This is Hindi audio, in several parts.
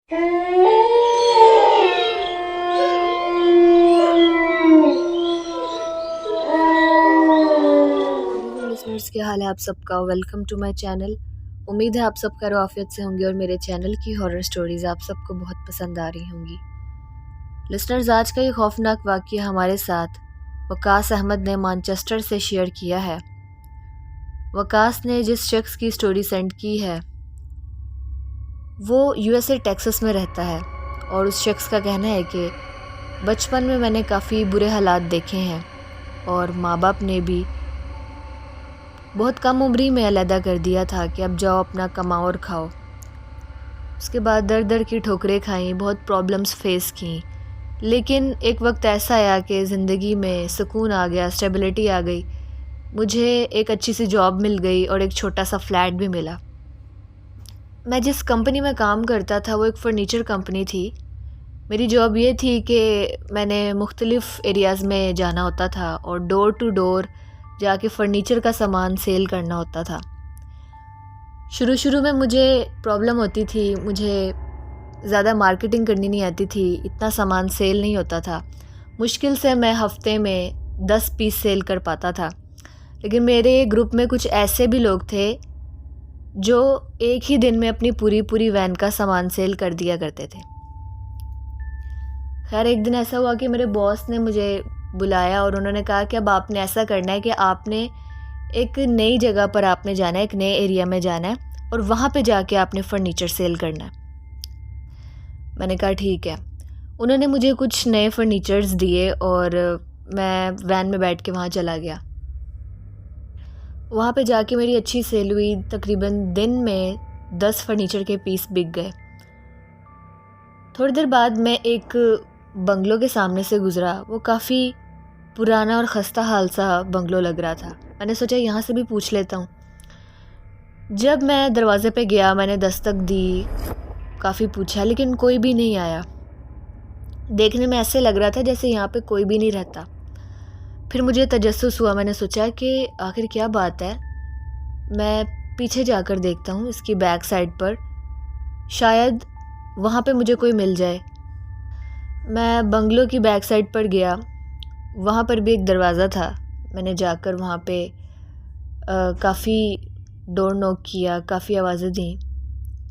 लिसनर्स, क्या हाल है आप सबका। Welcome to my channel. उम्मीद है आप सब खैर आफियत से होंगे और मेरे चैनल की हॉरर स्टोरीज आप सबको बहुत पसंद आ रही होंगी। लिसनर्स, आज का ये खौफनाक वाक़या हमारे साथ वकास अहमद ने मैनचेस्टर से शेयर किया है। वकास ने जिस शख्स की स्टोरी सेंड की है वो यूएसए टेक्सास में रहता है और उस शख्स का कहना है कि बचपन में मैंने काफ़ी बुरे हालात देखे हैं और माँ बाप ने भी बहुत कम उम्र ही में अलहदा कर दिया था कि अब जाओ अपना कमाओ और खाओ। उसके बाद दर दर की ठोकरें खाई, बहुत प्रॉब्लम्स फेस की, लेकिन एक वक्त ऐसा आया कि ज़िंदगी में सुकून आ गया, स्टेबिलिटी आ गई। मुझे एक अच्छी सी जॉब मिल गई और एक छोटा सा फ्लैट भी मिला। मैं जिस कंपनी में काम करता था वो एक फ़र्नीचर कंपनी थी। मेरी जॉब ये थी कि मैंने मुख्तलिफ़ एरियाज़ में जाना होता था और डोर टू डोर जाके फ़र्नीचर का सामान सेल करना होता था। शुरू में मुझे प्रॉब्लम होती थी, मुझे ज़्यादा मार्केटिंग करनी नहीं आती थी, इतना सामान सेल नहीं होता था। मुश्किल से मैं हफ़्ते में 10 पीस सेल कर पाता था। लेकिन मेरे ग्रुप में कुछ ऐसे भी लोग थे जो एक ही दिन में अपनी पूरी वैन का सामान सेल कर दिया करते थे। खैर, एक दिन ऐसा हुआ कि मेरे बॉस ने मुझे बुलाया और उन्होंने कहा कि अब आपने ऐसा करना है कि आपने एक नई जगह पर आपने जाना है, एक नए एरिया में जाना है और वहाँ पे जाके आपने फ़र्नीचर सेल करना है। मैंने कहा ठीक है। उन्होंने मुझे कुछ नए फ़र्नीचर्स दिए और मैं वैन में बैठ के वहाँ चला गया। वहाँ पे जाके मेरी अच्छी सेल हुई। तकरीबन दिन में 10 फ़र्नीचर के पीस बिक गए। थोड़ी देर बाद मैं एक बंगलो के सामने से गुज़रा। वो काफ़ी पुराना और ख़स्ता हाल सा बंगलो लग रहा था। मैंने सोचा यहाँ से भी पूछ लेता हूँ। जब मैं दरवाज़े पे गया, मैंने दस्तक दी, काफ़ी पूछा, लेकिन कोई भी नहीं आया। देखने में ऐसे लग रहा था जैसे यहाँ पे कोई भी नहीं रहता। फिर मुझे तजस्सुस हुआ। मैंने सोचा कि आखिर क्या बात है, मैं पीछे जाकर देखता हूँ इसकी बैक साइड पर, शायद वहाँ पे मुझे कोई मिल जाए। मैं बंगलो की बैक साइड पर गया। वहाँ पर भी एक दरवाज़ा था। मैंने जाकर वहाँ पे काफ़ी डोर नॉक किया, काफ़ी आवाज़ें दी,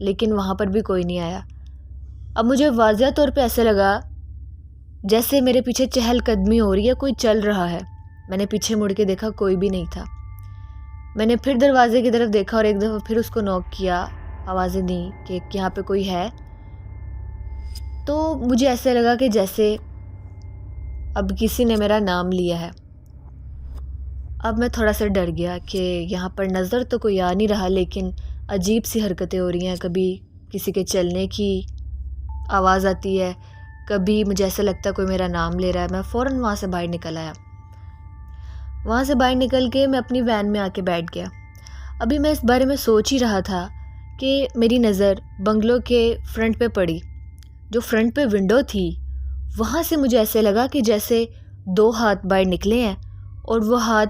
लेकिन वहाँ पर भी कोई नहीं आया। अब मुझे वाज़िह तौर पे ऐसे लगा जैसे मेरे पीछे चहलकदमी हो रही है, कोई चल रहा है। मैंने पीछे मुड़ के देखा, कोई भी नहीं था। मैंने फिर दरवाजे की तरफ देखा और एक दफ़ा फिर उसको नॉक किया, आवाज़ें दी कि यहाँ पे कोई है। तो मुझे ऐसे लगा कि जैसे अब किसी ने मेरा नाम लिया है। अब मैं थोड़ा सा डर गया कि यहाँ पर नज़र तो कोई आ नहीं रहा, लेकिन अजीब सी हरकतें हो रही हैं। कभी किसी के चलने की आवाज़ आती है, कभी मुझे ऐसा लगता है कोई मेरा नाम ले रहा है। मैं फ़ौरन वहाँ से बाहर निकल आया। वहाँ से बाहर निकल के मैं अपनी वैन में आके बैठ गया। अभी मैं इस बारे में सोच ही रहा था कि मेरी नज़र बंगलो के फ्रंट पे पड़ी। जो फ्रंट पे विंडो थी, वहाँ से मुझे ऐसे लगा कि जैसे 2 हाथ बाहर निकले हैं और वो हाथ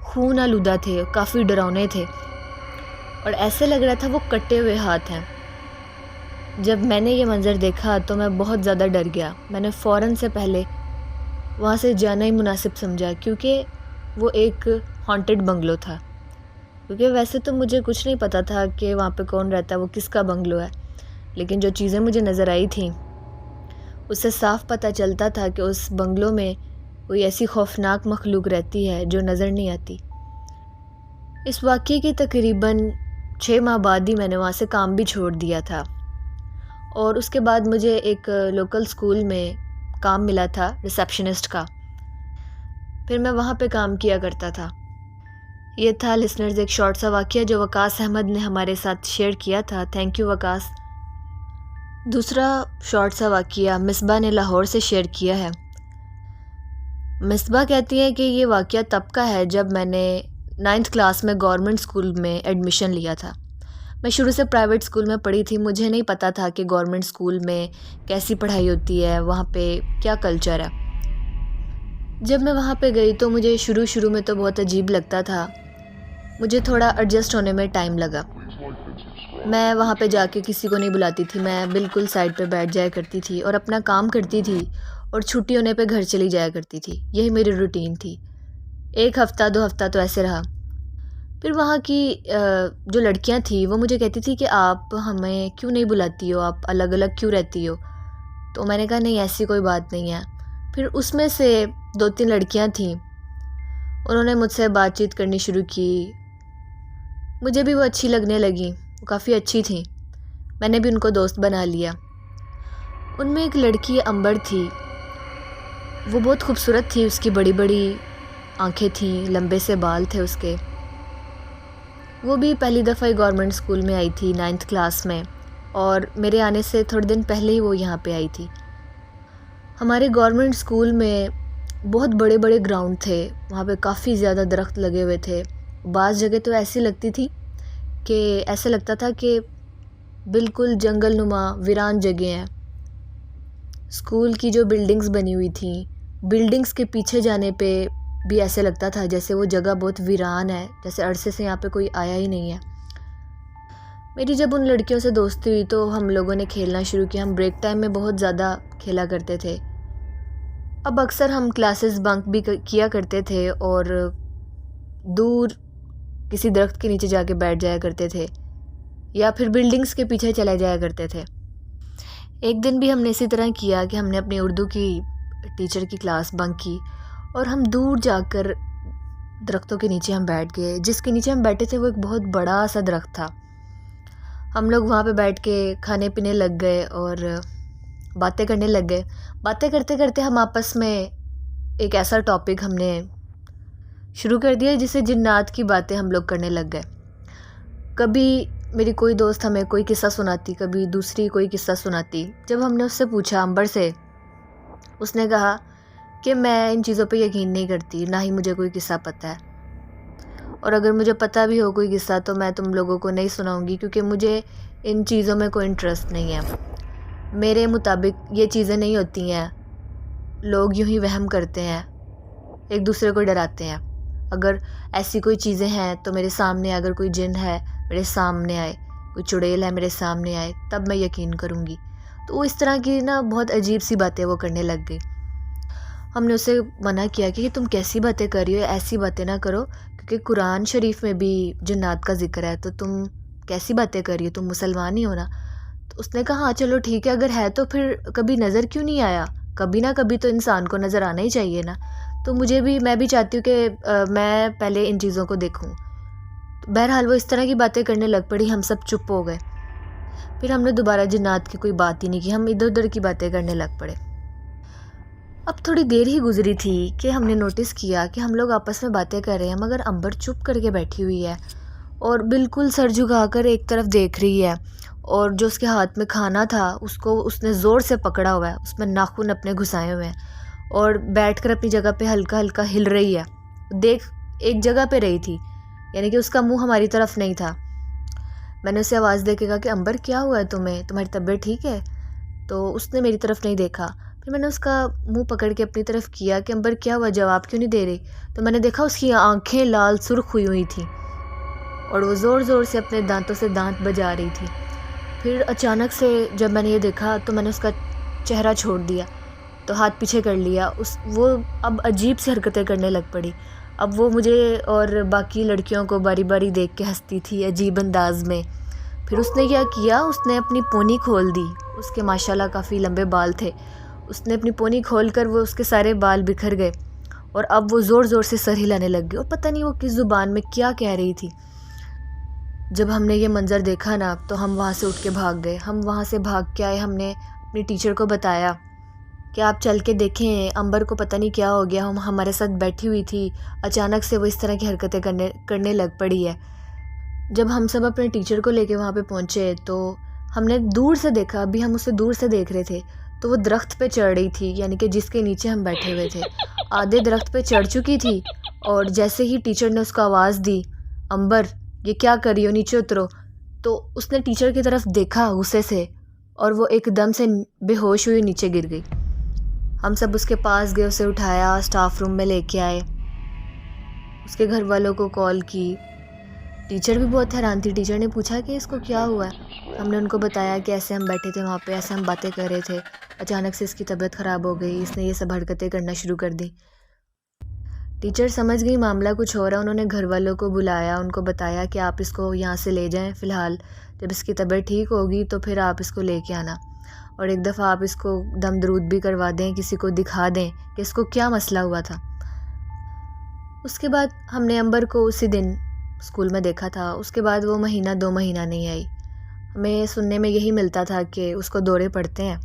खून आलूदा थे, काफ़ी डरावने थे और ऐसे लग रहा था वो कटे हुए हाथ हैं। जब मैंने ये मंज़र देखा तो मैं बहुत ज़्यादा डर गया। मैंने फ़ौरन से पहले वहाँ से जाना ही मुनासिब समझा, क्योंकि वो एक हॉन्टेड बंगलो था। क्योंकि वैसे तो मुझे कुछ नहीं पता था कि वहाँ पे कौन रहता है, वो किसका बंगलो है, लेकिन जो चीज़ें मुझे नज़र आई थी उससे साफ पता चलता था कि उस बंगलो में कोई ऐसी खौफनाक मखलूक रहती है जो नज़र नहीं आती। इस वाक़ये के तकरीबन 6 माह बाद ही मैंने वहाँ से काम भी छोड़ दिया था और उसके बाद मुझे एक लोकल स्कूल में काम मिला था रिसेप्शनिस्ट का। फिर मैं वहाँ पे काम किया करता था। ये था लिसनर्स एक शॉर्ट सा वाक़या जो वकास अहमद ने हमारे साथ शेयर किया था। Thank you Waqas. दूसरा शॉर्ट सा वाक़या मिसबा ने लाहौर से शेयर किया है। मिसबा कहती है कि ये वाक़या तब का है जब मैंने 9th क्लास में गवर्नमेंट स्कूल में एडमिशन लिया था। मैं शुरू से प्राइवेट स्कूल में पढ़ी थी। मुझे नहीं पता था कि गवर्नमेंट स्कूल में कैसी पढ़ाई होती है, वहाँ पे क्या कल्चर है। जब मैं वहाँ पे गई तो मुझे शुरू में तो बहुत अजीब लगता था। मुझे थोड़ा एडजस्ट होने में टाइम लगा। मैं वहाँ पे जाके किसी को नहीं बुलाती थी, मैं बिल्कुल साइड पे बैठ जाया करती थी और अपना काम करती थी और छुट्टी होने पे घर चली जाया करती थी। यही मेरी रूटीन थी। 1 हफ़्ता 2 हफ़्ता तो ऐसे रहा। फिर वहाँ की जो लड़कियाँ थी वो मुझे कहती थी कि आप हमें क्यों नहीं बुलाती हो, आप अलग-अलग क्यों रहती हो? तो मैंने कहा नहीं ऐसी कोई बात नहीं है। फिर उसमें से 2-3 लड़कियाँ थीं, उन्होंने मुझसे बातचीत करनी शुरू की। मुझे भी वो अच्छी लगने लगीं, वो काफ़ी अच्छी थीं। मैंने भी उनको दोस्त बना लिया। उनमें एक लड़की अंबर थी, वो बहुत खूबसूरत थी, उसकी बड़ी-बड़ी आँखें थीं, लंबे से बाल थे उसके। वो भी पहली दफ़ा ही गवर्नमेंट स्कूल में आई थी 9th क्लास में और मेरे आने से थोड़े दिन पहले ही वो यहाँ पे आई थी। हमारे गवर्नमेंट स्कूल में बहुत बड़े-बड़े ग्राउंड थे, वहाँ पे काफ़ी ज़्यादा दरख्त लगे हुए थे। बाज़ जगह तो ऐसी लगती थी कि ऐसा लगता था कि बिल्कुल जंगलनुमा वीरान जगह हैं। स्कूल की जो बिल्डिंग्स बनी हुई थी, बिल्डिंग्स के पीछे जाने पे भी ऐसे लगता था जैसे वो जगह बहुत वीरान है, जैसे अरसे से यहाँ पे कोई आया ही नहीं है। मेरी जब उन लड़कियों से दोस्ती हुई तो हम लोगों ने खेलना शुरू किया। हम ब्रेक टाइम में बहुत ज़्यादा खेला करते थे। अब अक्सर हम क्लासेस बंक भी किया करते थे और दूर किसी दरख्त के नीचे जाके बैठ जाया करते थे या फिर बिल्डिंग्स के पीछे चले जाया करते थे। एक दिन भी हमने इसी तरह किया कि हमने अपनी उर्दू की टीचर की क्लास बंक की और हम दूर जाकर दरख्तों के नीचे हम बैठ गए। जिसके नीचे हम बैठे थे वो एक बहुत बड़ा सा दरख्त था। हम लोग वहाँ पे बैठ के खाने पीने लग गए और बातें करने लग गए। बातें करते करते हम आपस में एक ऐसा टॉपिक हमने शुरू कर दिया जिसे जिन्नात की बातें हम लोग करने लग गए। कभी मेरी कोई दोस्त हमें कोई किस्सा सुनाती, कभी दूसरी कोई किस्सा सुनाती। जब हमने उससे पूछा अंबर से, उसने कहा कि मैं इन चीज़ों पे यकीन नहीं करती, ना ही मुझे कोई किस्सा पता है, और अगर मुझे पता भी हो कोई किस्सा तो मैं तुम लोगों को नहीं सुनाऊंगी क्योंकि मुझे इन चीज़ों में कोई इंटरेस्ट नहीं है। मेरे मुताबिक ये चीज़ें नहीं होती हैं, लोग यूं ही वहम करते हैं, एक दूसरे को डराते हैं। अगर ऐसी कोई चीज़ें हैं तो मेरे सामने, अगर कोई जिन है मेरे सामने आए, कोई चुड़ैल है मेरे सामने आए, तब मैं यकीन करूँगी। तो वो इस तरह की ना बहुत अजीब सी बातें वो करने लग गई। हमने उसे मना किया कि तुम कैसी बातें कर रही हो, ऐसी बातें ना करो, क्योंकि कुरान शरीफ में भी जिन्नात का जिक्र है, तो तुम कैसी बातें कर रही हो, तुम मुसलमान ही हो ना। तो उसने कहा हाँ चलो ठीक है, अगर है तो फिर कभी नज़र क्यों नहीं आया, कभी ना कभी तो इंसान को नज़र आना ही चाहिए ना। तो मैं भी चाहती हूँ कि मैं पहले इन चीज़ों को देखूँ। तो बहरहाल वो इस तरह की बातें करने लग पड़ी, हम सब चुप हो गए। फिर हमने दोबारा जिन्नात की कोई बात ही नहीं की, हम इधर उधर की बातें करने लग पड़े। अब थोड़ी देर ही गुजरी थी कि हमने नोटिस किया कि हम लोग आपस में बातें कर रहे हैं मगर अंबर चुप करके बैठी हुई है और बिल्कुल सर झुकाकर एक तरफ देख रही है, और जो उसके हाथ में खाना था उसको उसने ज़ोर से पकड़ा हुआ है, उसमें नाखून अपने घुसाए हुए हैं और बैठकर अपनी जगह पे हल्का हल्का हिल रही है। देख एक जगह पे रही थी, यानी कि उसका मुंह हमारी तरफ नहीं था। मैंने उसे आवाज़ दे के कहा कि अंबर क्या हुआ है तुम्हें, तुम्हारी तबीयत ठीक है? तो उसने मेरी तरफ नहीं देखा। फिर मैंने उसका मुंह पकड़ के अपनी तरफ किया कि अंबर क्या हुआ, जवाब क्यों नहीं दे रही? तो मैंने देखा उसकी आंखें लाल सुर्ख हुई थी और वो ज़ोर ज़ोर से अपने दांतों से दांत बजा रही थी। फिर अचानक से जब मैंने ये देखा तो मैंने उसका चेहरा छोड़ दिया, तो हाथ पीछे कर लिया। वो अब अजीब सी हरकतें करने लग पड़ी। अब वो मुझे और बाकी लड़कियों को बारी बारी देख के हंसती थी अजीब अंदाज में। फिर उसने क्या किया, उसने अपनी पोनी खोल दी। उसके माशाल्लाह काफ़ी लंबे बाल थे। उसने अपनी पोनी खोल कर वो उसके सारे बाल बिखर गए और अब वो ज़ोर ज़ोर से सर हिलाने लग गई और पता नहीं वो किस ज़ुबान में क्या कह रही थी। जब हमने ये मंज़र देखा ना तो हम वहाँ से उठ के भाग गए। हम वहाँ से भाग के आए, हमने अपनी टीचर को बताया कि आप चल के देखें, अंबर को पता नहीं क्या हो गया, हम हमारे साथ बैठी हुई थी, अचानक से वो इस तरह की हरकतें करने लग पड़ी है। जब हम सब अपने टीचर को लेके वहाँ पे पहुँचे तो हमने दूर से देखा, अभी हम उसे दूर से देख रहे थे तो वो दरख्त पे चढ़ रही थी, यानी कि जिसके नीचे हम बैठे हुए थे, आधे दरख्त पे चढ़ चुकी थी। और जैसे ही टीचर ने उसको आवाज़ दी, अंबर ये क्या कर रही हो, नीचे उतरो, तो उसने टीचर की तरफ देखा गुस्से से और वो एकदम से बेहोश हुई नीचे गिर गई। हम सब उसके पास गए, उसे उठाया, स्टाफ रूम में लेके आए, उसके घर वालों को कॉल की। टीचर भी बहुत हैरान थी। टीचर ने पूछा कि इसको क्या हुआ है। हमने उनको बताया कि ऐसे हम बैठे थे वहाँ पे, ऐसे हम बातें कर रहे थे, अचानक से इसकी तबीयत ख़राब हो गई, इसने ये सब हरकतें करना शुरू कर दी। टीचर समझ गई मामला कुछ और है। उन्होंने घर वालों को बुलाया, उनको बताया कि आप इसको यहाँ से ले जाएं फ़िलहाल, जब इसकी तबीयत ठीक होगी तो फिर आप इसको लेके आना, और एक दफ़ा आप इसको दम दरूद भी करवा दें, किसी को दिखा दें कि इसको क्या मसला हुआ था। उसके बाद हमने अंबर को उसी दिन स्कूल में देखा था। उसके बाद वो महीना 2 महीना नहीं आई। हमें सुनने में यही मिलता था कि उसको दौरे पड़ते हैं,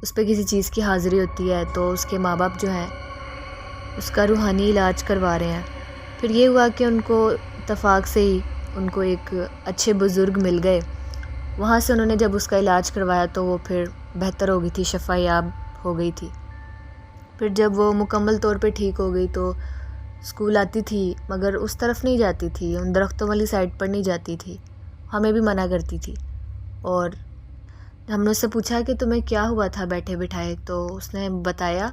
उस पर किसी चीज़ की हाज़िरी होती है, तो उसके माँ बाप जो हैं उसका रूहानी इलाज करवा रहे हैं। फिर ये हुआ कि उनको इत्तफाक से ही उनको एक अच्छे बुज़ुर्ग मिल गए। वहाँ से उन्होंने जब उसका इलाज करवाया तो वो फिर बेहतर हो गई थी, शफ़ायाब हो गई थी। फिर जब वो मुकम्मल तौर पे ठीक हो गई तो स्कूल आती थी, मगर उस तरफ नहीं जाती थी, उन दरख्तों वाली साइड पर नहीं जाती थी, हमें भी मना करती थी। और हमने उससे पूछा कि तुम्हें क्या हुआ था बैठे बिठाए, तो उसने बताया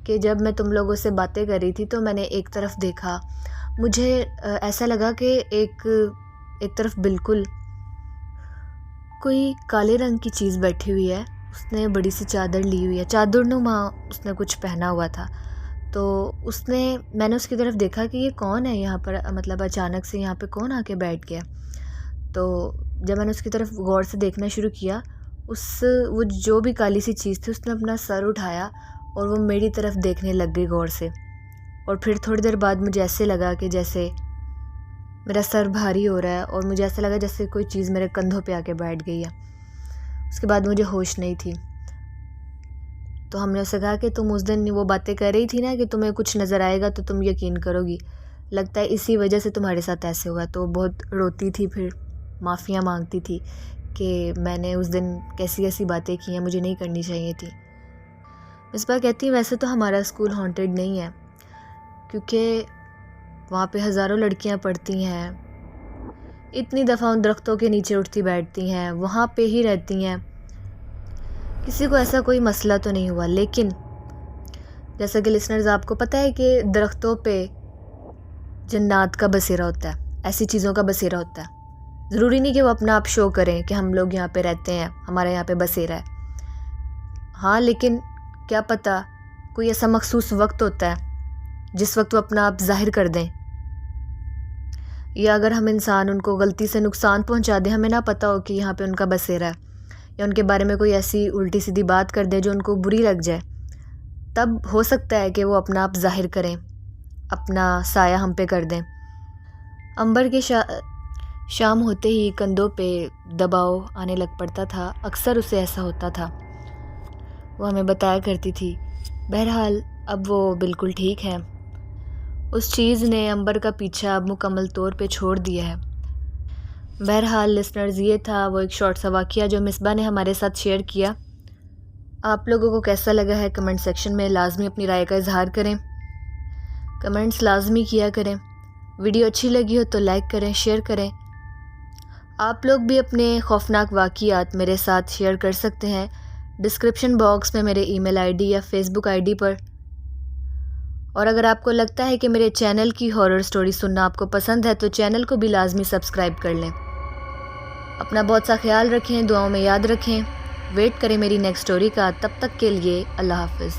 कि जब मैं तुम लोगों से बातें कर रही थी तो मैंने एक तरफ देखा, मुझे ऐसा लगा कि एक तरफ बिल्कुल कोई काले रंग की चीज़ बैठी हुई है। उसने बड़ी सी चादर ली हुई है, चादरनुमा उसने कुछ पहना हुआ था। तो मैंने उसकी तरफ देखा कि ये कौन है यहाँ पर, मतलब अचानक से यहाँ पे कौन आके बैठ गया। तो जब मैंने उसकी तरफ गौर से देखना शुरू किया, वो जो भी काली सी चीज़ थी उसने अपना सर उठाया और वो मेरी तरफ देखने लग गई गौर से। और फिर थोड़ी देर बाद मुझे ऐसे लगा कि जैसे मेरा सर भारी हो रहा है, और मुझे ऐसा लगा जैसे कोई चीज़ मेरे कंधों पे आके बैठ गई है। उसके बाद मुझे होश नहीं थी। तो हमने उससे कहा कि तुम उस दिन वो बातें कर रही थी ना कि तुम्हें कुछ नज़र आएगा तो तुम यकीन करोगी, लगता है इसी वजह से तुम्हारे साथ ऐसे हुआ। तो बहुत रोती थी, फिर माफ़ियाँ मांगती थी कि मैंने उस दिन कैसी कैसी बातें की हैं, मुझे नहीं करनी चाहिए थी। इस बार कहती हूँ वैसे तो हमारा स्कूल हॉन्टेड नहीं है, क्योंकि वहाँ पे हज़ारों लड़कियाँ पढ़ती हैं, इतनी दफ़ा उन दरख्तों के नीचे उठती बैठती हैं, वहाँ पे ही रहती हैं, किसी को ऐसा कोई मसला तो नहीं हुआ। लेकिन जैसा कि लिसनर्स आपको पता है कि दरख्तों पे जन्नात का बसेरा होता है, ऐसी चीज़ों का बसेरा होता है। ज़रूरी नहीं कि वो अपना आप शो करें कि हम लोग यहाँ पे रहते हैं, हमारे यहाँ पे बसेरा है। हाँ, लेकिन क्या पता कोई ऐसा मखसूस वक्त होता है जिस वक्त वो अपना आप ज़ाहिर कर दें, या अगर हम इंसान उनको गलती से नुकसान पहुँचा दें, हमें ना पता हो कि यहाँ पे उनका बसेरा है, या उनके बारे में कोई ऐसी उल्टी सीधी बात कर दे जो उनको बुरी लग जाए, तब हो सकता है कि वो अपना आप ज़ाहिर करें, अपना साया हम पे कर दें। अंबर के शाम होते ही कंधों पे दबाव आने लग पड़ता था, अक्सर उसे ऐसा होता था, वो हमें बताया करती थी। बहरहाल अब वो बिल्कुल ठीक है। उस चीज़ ने अंबर का पीछा अब मुकम्मल तौर पे छोड़ दिया है। बहरहाल लिसनर्स, ये था वो एक शॉर्ट सा वाक़या जो मिसबा ने हमारे साथ शेयर किया। आप लोगों को कैसा लगा है कमेंट सेक्शन में लाजमी अपनी राय का इजहार करें, कमेंट्स लाजमी किया करें। वीडियो अच्छी लगी हो तो लाइक करें, शेयर करें। आप लोग भी अपने खौफनाक वाक़ियात मेरे साथ शेयर कर सकते हैं डिस्क्रिप्शन बॉक्स में मेरे ईमेल आईडी या फेसबुक आईडी पर। और अगर आपको लगता है कि मेरे चैनल की हॉरर स्टोरी सुनना आपको पसंद है तो चैनल को भी लाजमी सब्सक्राइब कर लें। अपना बहुत सा ख्याल रखें, दुआओं में याद रखें। वेट करें मेरी नेक्स्ट स्टोरी का। तब तक के लिए अल्लाह हाफ़िज़।